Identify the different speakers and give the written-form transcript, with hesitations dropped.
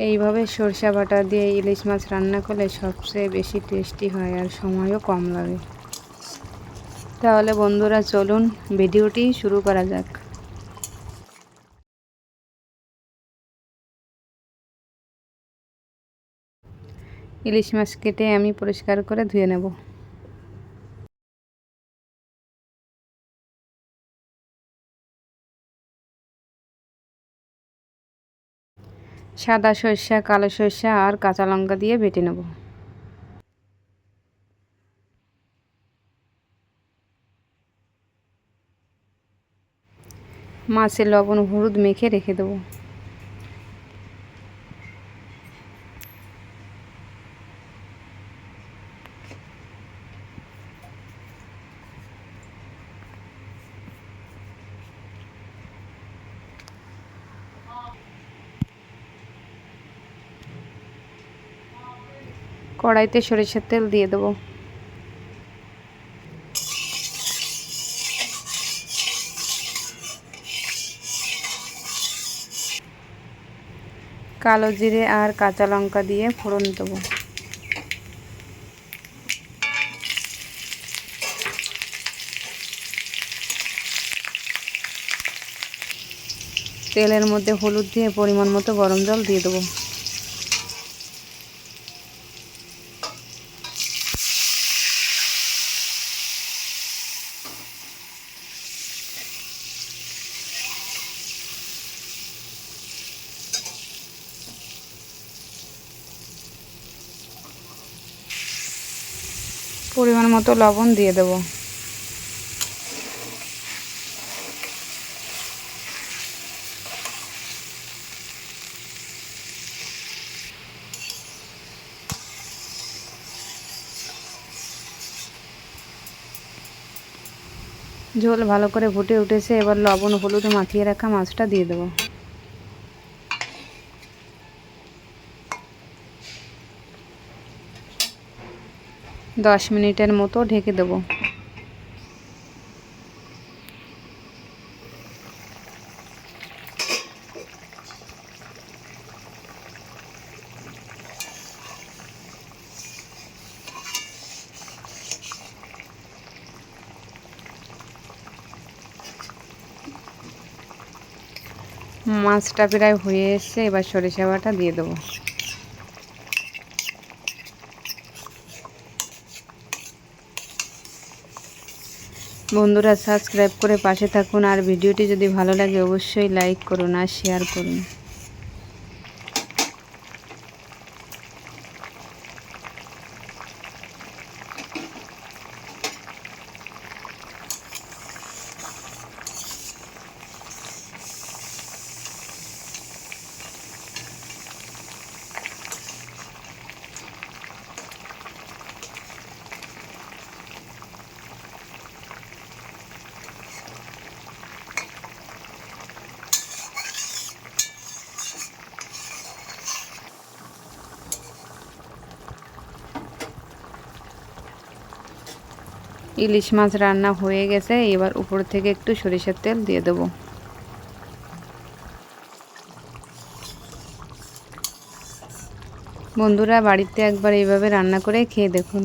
Speaker 1: এইভাবে সরষা বাটা দিয়ে ইলিশ মাছ রান্না করলে সবচেয়ে বেশি টেস্টি হয় আর সময়ও কম লাগে। তাহলে বন্ধুরা চলুন ভিডিওটি শুরু করা যাক। ইলিশ মাছ কেটে আমি পরিষ্কার করে ধুয়ে নেব। সাদা সরষা, কালো সরষা আর কাঁচা লঙ্কা দিয়ে বেটে নেব। মাছে লবণ হলুদ মেখে রেখে দেবো। কড়াইতে সরিষার তেল দিয়ে দেবো। কালো জিরে আর কাঁচা লঙ্কা দিয়ে ফোড়ন দেবো। তেলের মধ্যে হলুদ দিয়ে পরিমাণ মতো গরম জল দিয়ে দেবো। পরিমাণ মতো লবণ দিয়ে দেবো। ঝোল ভালো করে ফুটে উঠেছে, এবার লবণ হলুদ মাখিয়ে রাখা মাছটা দিয়ে দেবো। দশ মিনিটের মতো ঢেকে দেবো। মাছটা প্রায় হয়ে এসছে, এবার সরিষা বাটা দিয়ে দেবো। বন্ধুরা সাবস্ক্রাইব করে পাশে থাকুন, আর ভিডিওটি যদি ভালো লাগে অবশ্যই লাইক করুন আর শেয়ার করুন। ইলিশ মাছ রান্না হয়ে গেছে, এবার উপর থেকে একটু সরিষার তেল দিয়ে দেবো। বন্ধুরা বাড়িতে একবার এইভাবে রান্না করে খেয়ে দেখুন।